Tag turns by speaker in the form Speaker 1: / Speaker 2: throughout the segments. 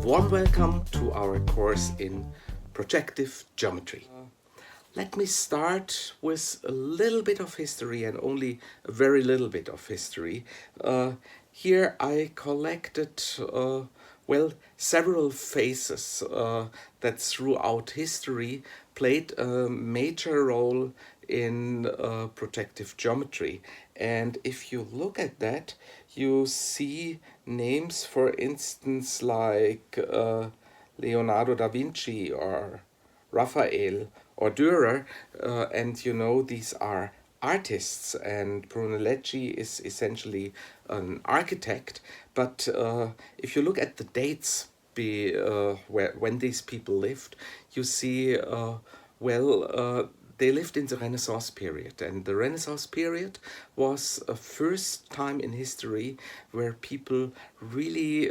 Speaker 1: warm welcome to our course in Projective Geometry. Let me start with a little bit of history and only a very little bit of history. Here I collected, several phases that throughout history played a major role in projective geometry. And if you look at that, you see names, for instance, like Leonardo da Vinci or Raphael or Dürer, and you know these are artists, and Brunelleschi is essentially an architect. But if you look at the dates when these people lived, you see, they lived in the Renaissance period, and the Renaissance period was a first time in history where people really,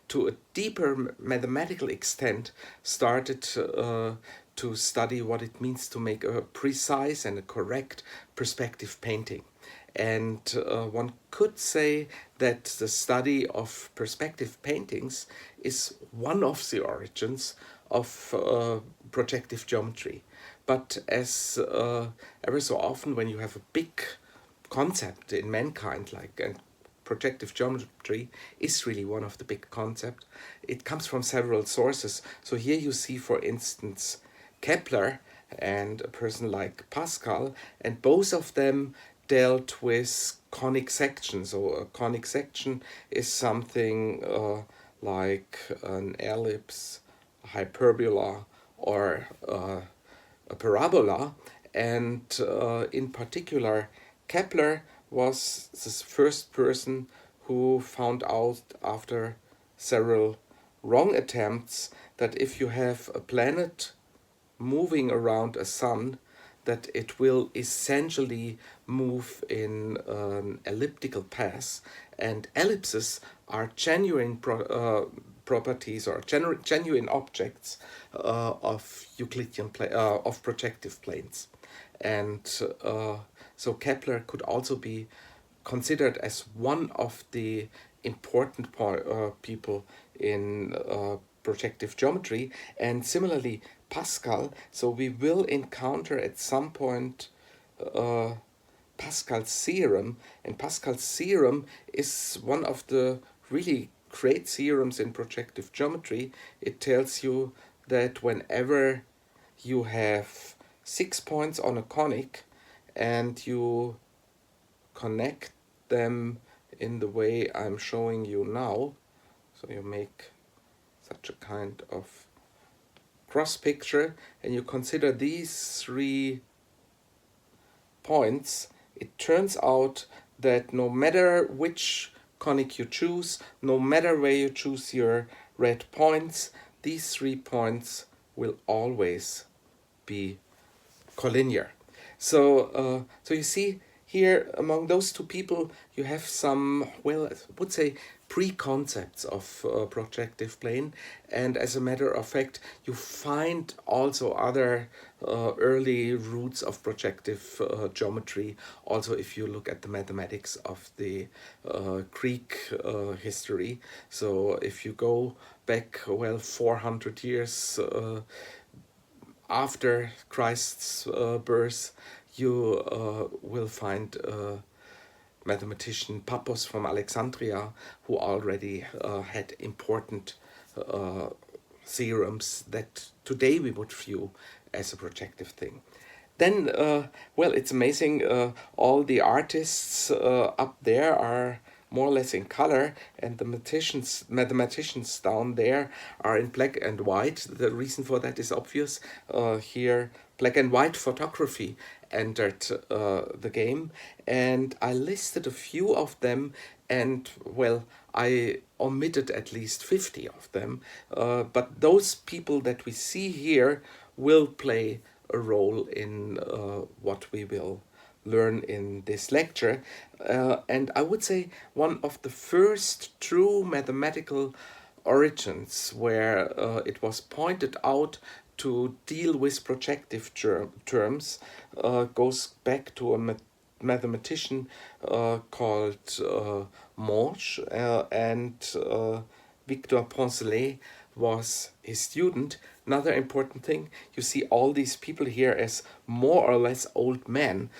Speaker 1: to a deeper mathematical extent, started to study what it means to make a precise and a correct perspective painting. And one could say that the study of perspective paintings is one of the origins of projective geometry. But as ever so often, when you have a big concept in mankind, and projective geometry is really one of the big concepts, it comes from several sources. So here you see, for instance, Kepler and a person like Pascal, and both of them dealt with conic sections. So a conic section is something like an ellipse, a hyperbola, or a parabola. And in particular, Kepler was the first person who found out, after several wrong attempts, that if you have a planet moving around a sun, that it will essentially move in an elliptical path, and ellipses are genuine properties or genuine objects of Euclidean of projective planes. And so Kepler could also be considered as one of the important people in projective geometry, and similarly Pascal. So we will encounter at some point Pascal's theorem, and Pascal's theorem is one of the really great theorems in projective geometry. It tells you that whenever you have 6 points on a conic and you connect them in the way I'm showing you now, so you make such a kind of cross picture and you consider these 3 points, it turns out that no matter which conic you choose, no matter where you choose your red points, these 3 points will always be collinear. So you see here, among those two people, you have some, I would say, preconcepts of projective plane, and as a matter of fact, you find also other early roots of projective geometry. Also, if you look at the mathematics of the Greek history, so if you go back 400 years after Christ's birth, you will find mathematician Pappos from Alexandria, who already had important theorems that today we would view as a projective thing. Then, it's amazing, all the artists up there are more or less in color, and the mathematicians down there are in black and white. The reason for that is obvious. Here, black and white photography entered the game, and I listed a few of them, and I omitted at least 50 of them, but those people that we see here will play a role in what we will learn in this lecture. And I would say one of the first true mathematical origins where it was pointed out to deal with projective terms goes back to a mathematician called Monge, and Victor Poncelet was his student. Another important thing, you see all these people here as more or less old men.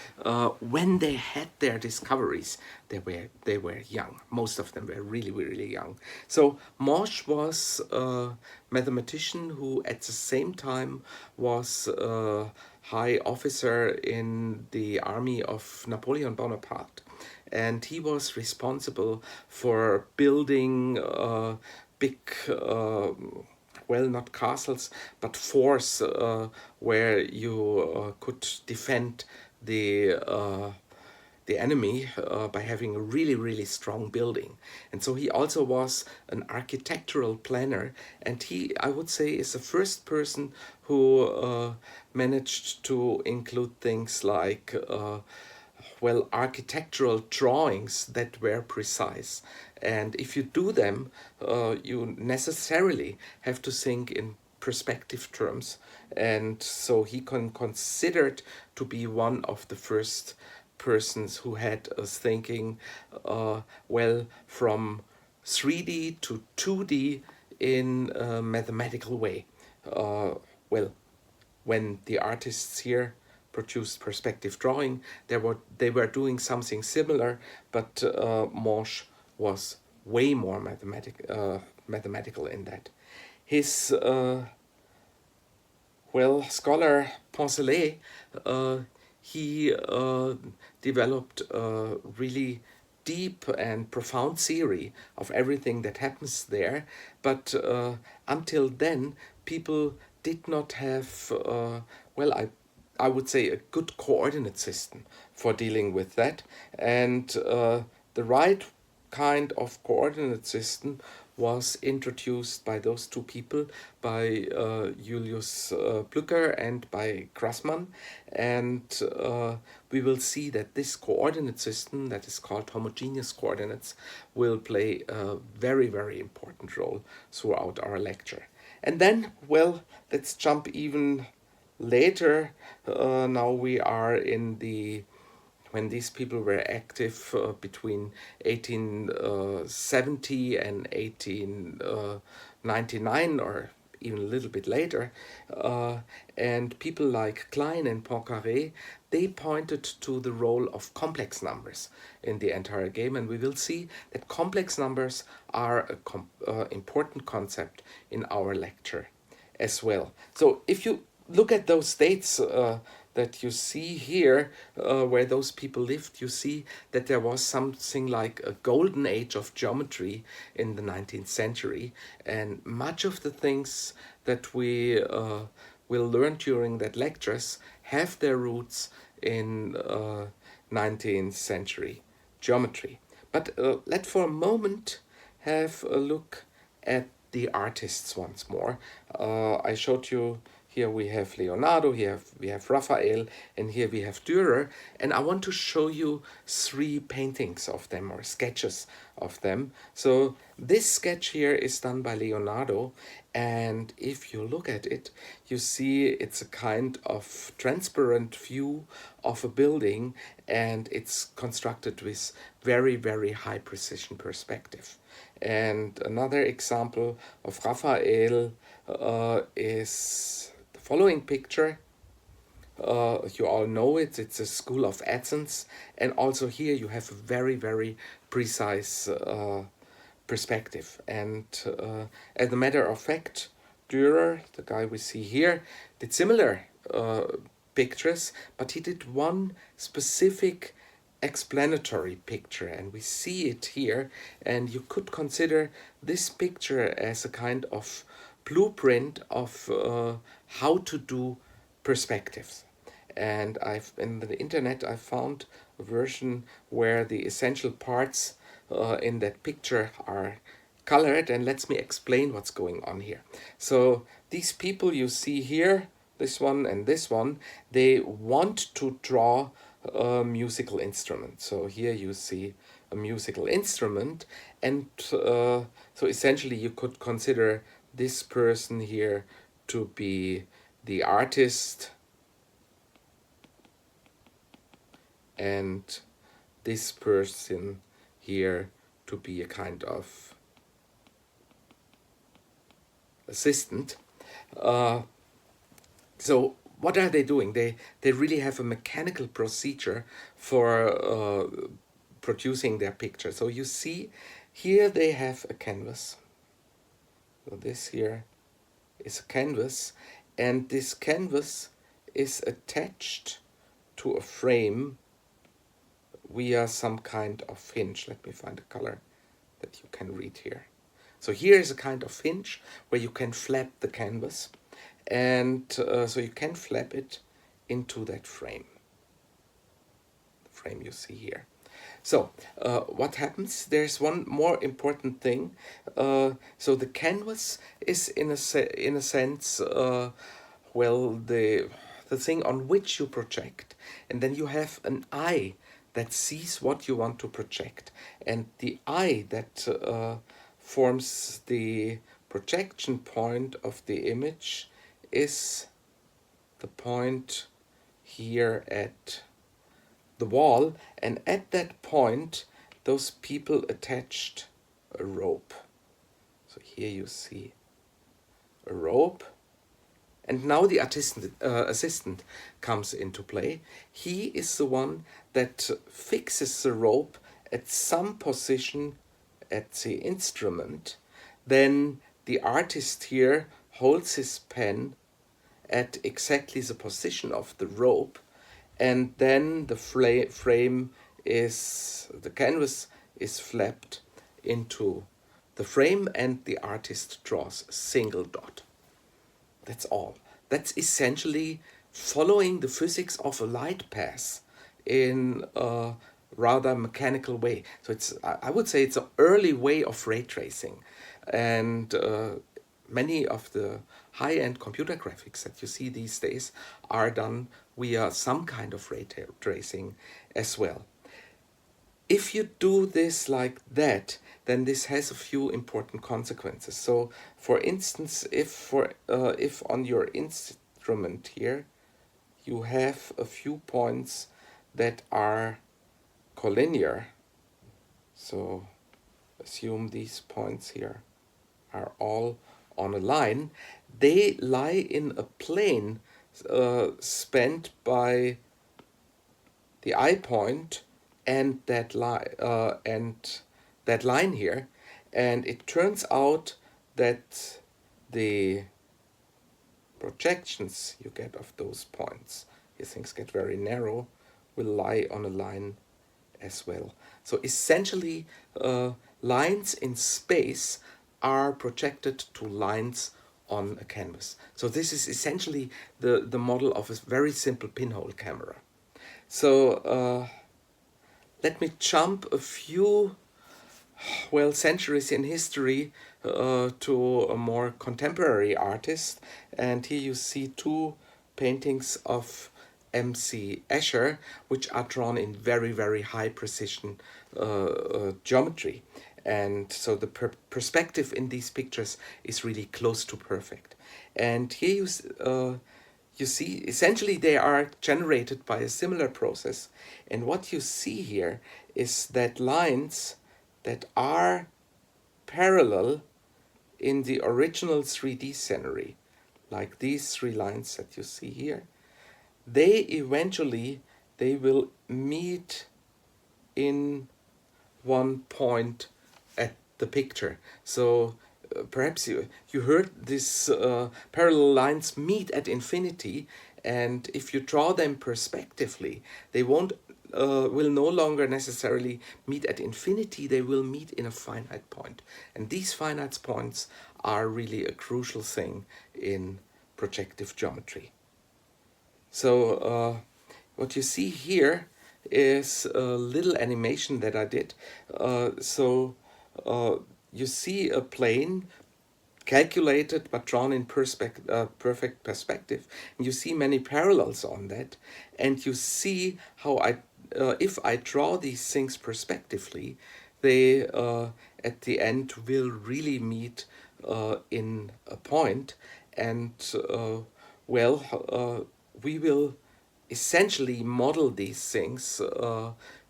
Speaker 1: When they had their discoveries, they were young. Most of them were really, really young. So Monge was a mathematician who at the same time was a high officer in the army of Napoleon Bonaparte. And he was responsible for building big, well, not castles, but forts where you could defend the enemy by having a really, really strong building. And so he also was an architectural planner, and he, I would say, is the first person who managed to include things like well, architectural drawings that were precise. And if you do them, you necessarily have to think in perspective terms. And so he considered to be one of the first persons who had us thinking, well, from 3D to 2D in a mathematical way. Well, when the artists here produced perspective drawing, they were doing something similar, but Monge was way more mathematical in that. His well, scholar Poncelet, he developed a really deep and profound theory of everything that happens there, but until then, people did not have, well, I would say, a good coordinate system for dealing with that. And the right kind of coordinate system was introduced by those two people, by Julius Blücher and by Grassmann. And we will see that this coordinate system, that is called homogeneous coordinates, will play a very, very important role throughout our lecture. And then, well, let's jump even later. Now we are in the when these people were active between 1870 and 1899, or even a little bit later, and people like Klein and Poincaré, they pointed to the role of complex numbers in the entire game, and we will see that complex numbers are an important concept in our lecture as well. So if you look at those states that you see here, where those people lived, you see that there was something like a golden age of geometry in the 19th century, and much of the things that we will learn during that lectures have their roots in 19th century geometry. But let's for a moment have a look at the artists once more. I showed you here we have Leonardo, here we have Raphael, and here we have Dürer. And I want to show you 3 paintings of them, or sketches of them. So this sketch here is done by Leonardo, and if you look at it, you see it's a kind of transparent view of a building, and it's constructed with very, very high precision perspective. And another example of Raphael is the following picture. You all know it, it's a School of Athens, and also here you have a very, very precise perspective. And as a matter of fact, Dürer, the guy we see here, did similar pictures, but he did one specific explanatory picture, and we see it here, and you could consider this picture as a kind of blueprint of how to do perspectives. And in the internet I found a version where the essential parts in that picture are colored, and let me explain what's going on here. So these people you see here, this one and this one, they want to draw a musical instrument. So here you see a musical instrument, and so essentially you could consider this person here to be the artist, and this person here to be a kind of assistant. So what are they doing? They really have a mechanical procedure for producing their picture. So you see here they have a canvas. So this here is a canvas, and this canvas is attached to a frame via some kind of hinge. Let me find a color that you can read here. So here is a kind of hinge where you can flap the canvas, and so you can flap it into that frame. The frame you see here. So what happens? There's one more important thing. So the canvas is in a sense, well, the thing on which you project, and then you have an eye that sees what you want to project, and the eye that forms the projection point of the image is the point here at the wall, and at that point those people attached a rope. So here you see a rope, and now the assistant comes into play. He is the one that fixes the rope at some position at the instrument. Then the artist here holds his pen at exactly the position of the rope, and then the frame is, the canvas is flapped into the frame, and the artist draws a single dot. That's all. That's essentially following the physics of a light path in a rather mechanical way. So it's, I would say it's an early way of ray tracing, and many of the high-end computer graphics that you see these days are done via some kind of ray tracing as well. If you do this like that, then this has a few important consequences. So, for instance, if on your instrument here you have a few points that are collinear, so assume these points here are all on a line, they lie in a plane spanned by the eye point and that line here, and it turns out that the projections you get of those points, here things get very narrow, will lie on a line as well. So essentially, lines in space are projected to lines on a canvas. So this is essentially the model of a very simple pinhole camera. So let me jump a few, well, centuries in history to a more contemporary artist. And here you see two paintings of M.C. Escher, which are drawn in very, very high precision geometry. And so the perspective in these pictures is really close to perfect. And here you see, essentially they are generated by a similar process. And what you see here is that lines that are parallel in the original 3D scenery, like these three lines that you see here, they will meet in one point at the picture. So perhaps you heard this parallel lines meet at infinity, and if you draw them perspectively, they will no longer necessarily meet at infinity, they will meet in a finite point. And these finite points are really a crucial thing in projective geometry. So what you see here is a little animation that I did. You see a plane calculated but drawn in perfect perspective, and you see many parallels on that, and you see how if I draw these things perspectively, they at the end will really meet in a point, and we will essentially model these things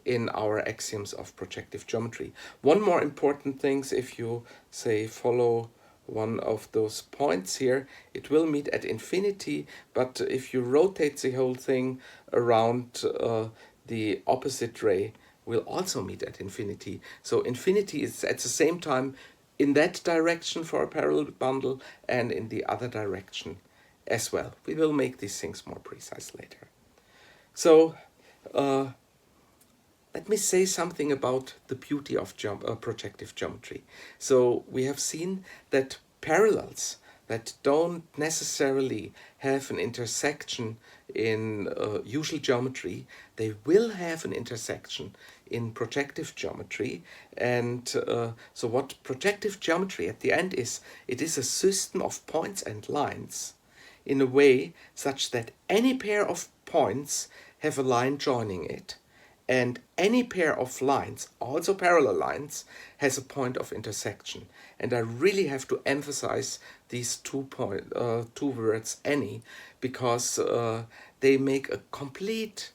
Speaker 1: in our axioms of projective geometry. One more important thing, if you say follow one of those points here, it will meet at infinity, but if you rotate the whole thing around the opposite ray, will also meet at infinity. So infinity is at the same time in that direction for a parallel bundle and in the other direction as well. We will make these things more precise later. So let me say something about the beauty of projective geometry. So we have seen that parallels that don't necessarily have an intersection in usual geometry, they will have an intersection in projective geometry. And so what projective geometry at the end is, it is a system of points and lines in a way such that any pair of points have a line joining it, and any pair of lines, also parallel lines, has a point of intersection. And I really have to emphasize these two words, any, because they make a complete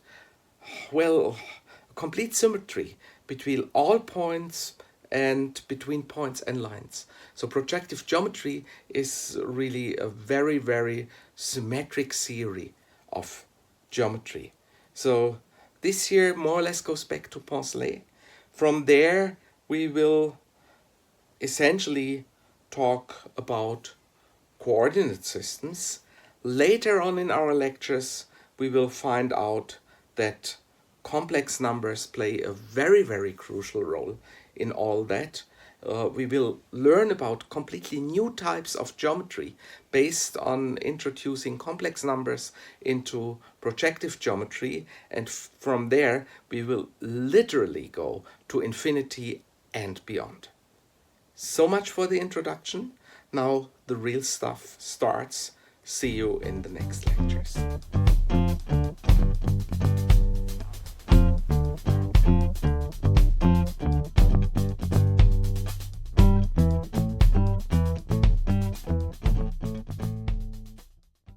Speaker 1: symmetry between all points and between points and lines. So projective geometry is really a very, very symmetric theory of geometry. So this here more or less goes back to Poncelet. From there, we will essentially talk about coordinate systems. Later on in our lectures, we will find out that complex numbers play a very, very crucial role in all that. We will learn about completely new types of geometry based on introducing complex numbers into projective geometry, and from there we will literally go to infinity and beyond. So much for the introduction. Now the real stuff starts. See you in the next lectures.